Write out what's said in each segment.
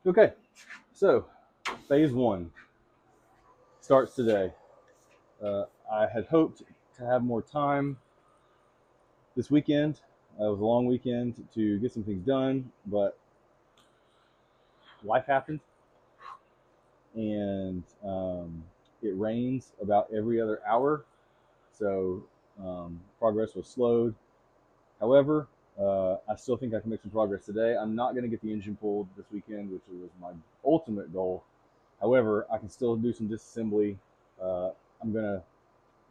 Okay, so phase one starts today. I had hoped to have more time this weekend. It was a long weekend to get some things done, but life happened, and it rains about every other hour, so progress was slowed. However, I still think I can make some progress today. I'm not going to get the engine pulled this weekend, which was my ultimate goal. However, I can still do some disassembly. I'm going to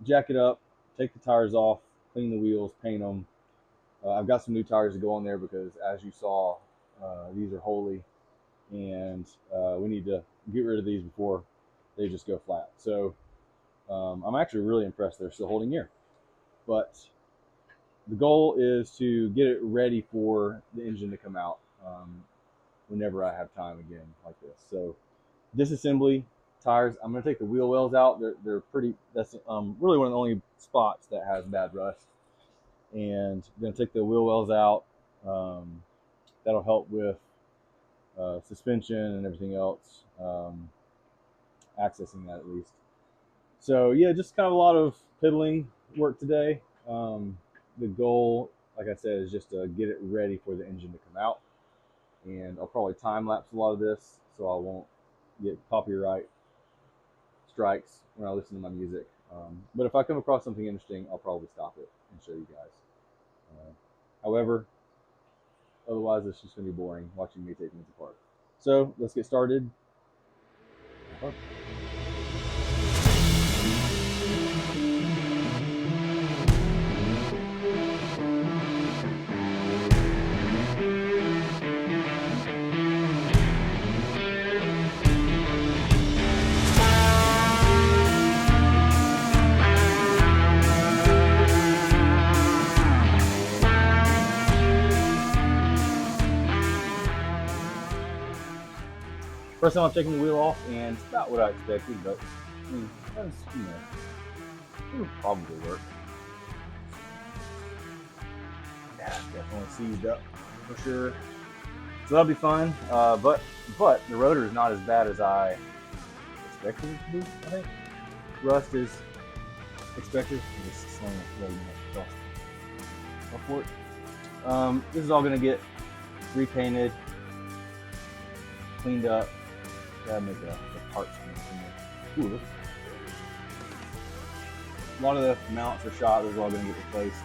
jack it up, take the tires off, clean the wheels, paint them. I've got some new tires to go on there because, as you saw, these are holy, and we need to get rid of these before they just go flat. So I'm actually really impressed they're still holding here. But the goal is to get it ready for the engine to come out whenever I have time again like this. So disassembly, tires. I'm going to take the wheel wells out. They're pretty. That's really one of the only spots that has bad rust. And I'm going to take the wheel wells out. That'll help with suspension and everything else, accessing that at least. So yeah, just kind of a lot of piddling work today. The goal, like I said, is just to get it ready for the engine to come out. And I'll probably time lapse a lot of this so I won't get copyright strikes when I listen to my music. But if I come across something interesting, I'll probably stop it and show you guys. However, otherwise it's just going to be boring watching me take things apart. So let's get started. First time I'm taking the wheel off, and it's not what I expected, but I mean, that's, it'll probably work. Yeah, definitely seized up for sure. So that'll be fine. But the rotor is not as bad as I expected it to be. I think rust is expected. I'm just slowing it across for it. This is all going to get repainted, cleaned up. Gotta make the parts from it. Ooh, a lot of the mounts are shot. Those are all going to get replaced,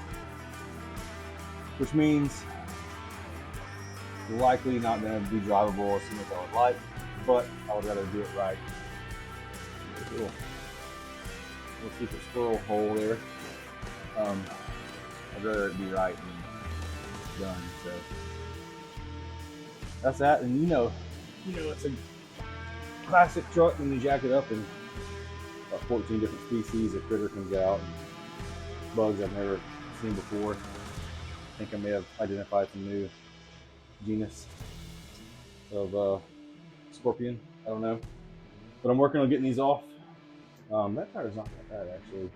which means likely not going to be drivable as soon as I would like, but I would rather do it right. Little secret squirrel hole there. I'd rather it be right than done. So that's that. And you know it's a classic truck when you jack it up, and about 14 different species of critter comes out, and bugs I've never seen before. I think I may have identified some new genus of scorpion. I don't know, but I'm working on getting these off. That tire's not that bad actually.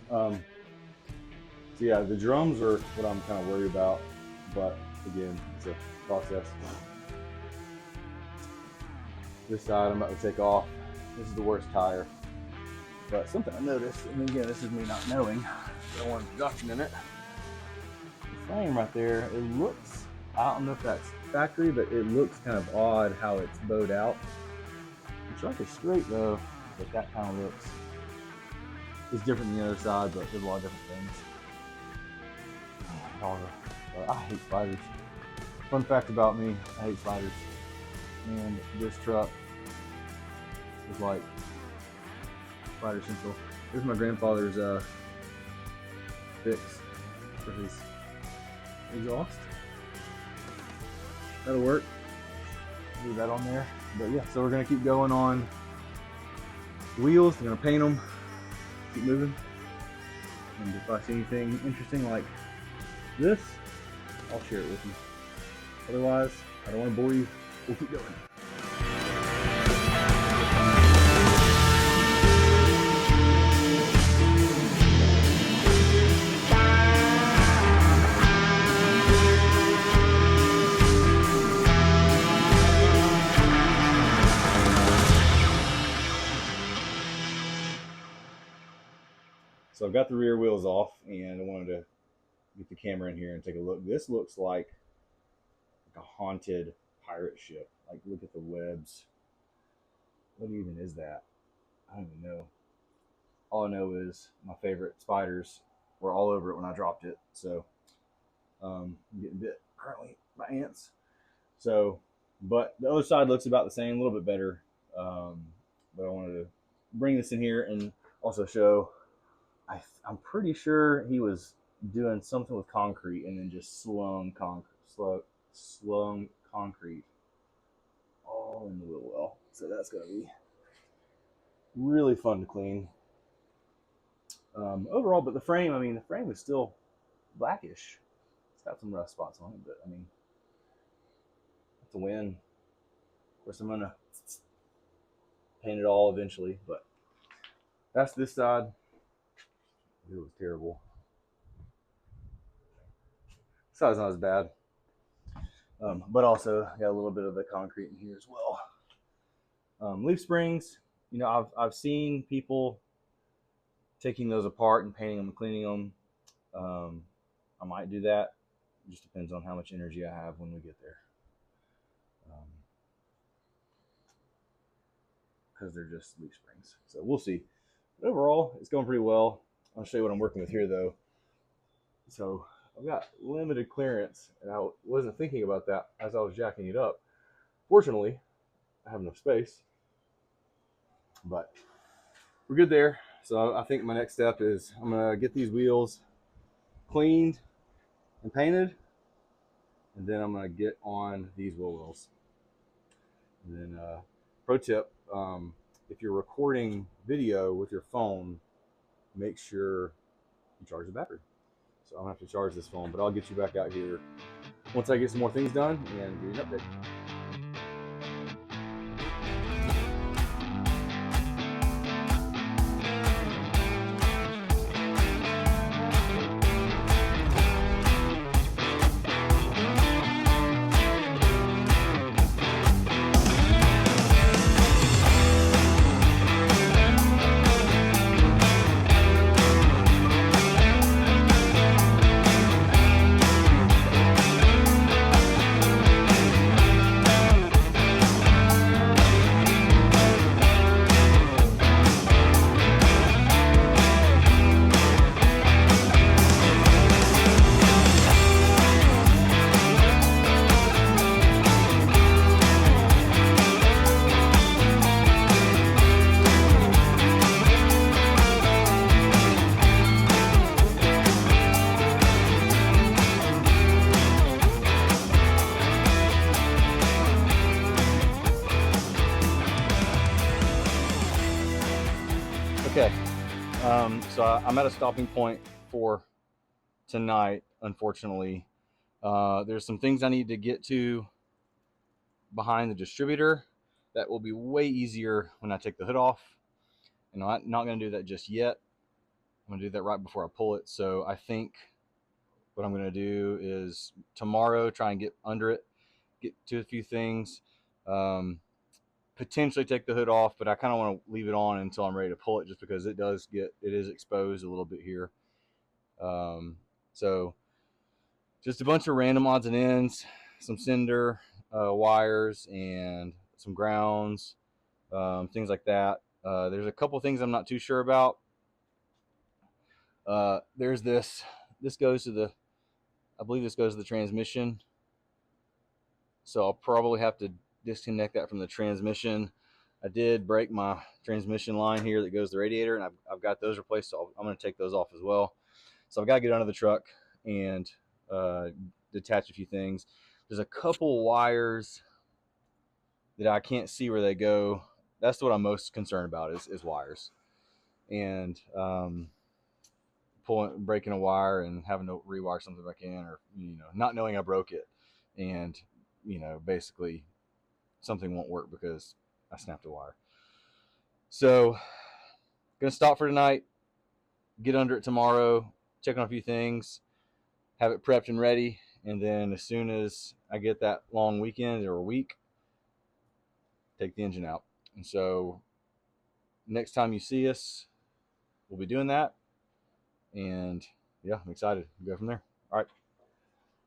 So yeah, the drums are what I'm kind of worried about, but again, it's a process. This side I'm about to take off. This is the worst tire, but something I noticed, and again, this is me not knowing, I wanted to document it. The frame right there, it looks, I don't know if that's factory, but it looks kind of odd how it's bowed out. The truck is straight though, but that kind of looks, it's different than the other side, but there's a lot of different things. I hate spiders. Fun fact about me, I hate spiders. And this truck is like spider central. Here's my grandfather's fix for his exhaust. That'll work. Leave that on there. But yeah, so we're gonna keep going on wheels. I'm gonna paint them, keep moving. And if I see anything interesting like this, I'll share it with you. Otherwise, I don't want to bore you. We'll keep going. I've got the rear wheels off, and I wanted to get the camera in here and take a look. This looks like a haunted pirate ship. Like, look at the webs. What even is that? I don't even know. All I know is my favorite spiders were all over it when I dropped it. So I'm getting bit currently by ants. So, but the other side looks about the same, a little bit better. But I wanted to bring this in here and also show. I'm pretty sure he was doing something with concrete and then just slung concrete all in the wheel well. So that's gonna be really fun to clean. Overall, but the frame, I mean, the frame is still blackish. It's got some rust spots on it, but I mean, that's a win. Of course, I'm gonna paint it all eventually, but that's this side. It was terrible. This side's not as bad, but also got a little bit of the concrete in here as well. Leaf springs, you know, I've seen people taking those apart and painting them and cleaning them. I might do that. It just depends on how much energy I have when we get there. Because they're just leaf springs. So we'll see. But overall, it's going pretty well. I'll show you what I'm working with here, though. So I've got limited clearance, and I wasn't thinking about that as I was jacking it up. Fortunately, I have enough space, but we're good there. So I think my next step is I'm gonna get these wheels cleaned and painted, and then I'm gonna get on these wheel wells. And then pro tip, if you're recording video with your phone, make sure you charge the battery. So I'm gonna have to charge this phone, but I'll get you back out here once I get some more things done and give you an update. Okay, so I'm at a stopping point for tonight, unfortunately. There's some things I need to get to behind the distributor that will be way easier when I take the hood off. And I'm not going to do that just yet. I'm going to do that right before I pull it. So I think what I'm going to do is tomorrow try and get under it, get to a few things. Potentially take the hood off, but I kind of want to leave it on until I'm ready to pull it, just because it is exposed a little bit here. So just a bunch of random odds and ends, some cinder wires and some grounds, things like that. There's a couple things I'm not too sure about. There's this goes to the, I believe this goes to the transmission. So I'll probably have to disconnect that from the transmission. I did break my transmission line here that goes to the radiator, and I've got those replaced, so I'm going to take those off as well. So I've got to get under the truck and detach a few things. There's a couple wires that I can't see where they go. That's what I'm most concerned about is wires. And breaking a wire and having to rewire something back in, or not knowing I broke it, and basically something won't work because I snapped a wire. So gonna stop for tonight, get under it tomorrow, check on a few things, have it prepped and ready, and then as soon as I get that long weekend or a week, take the engine out. And so next time you see us, we'll be doing that. And yeah, I'm excited to go from there. All right.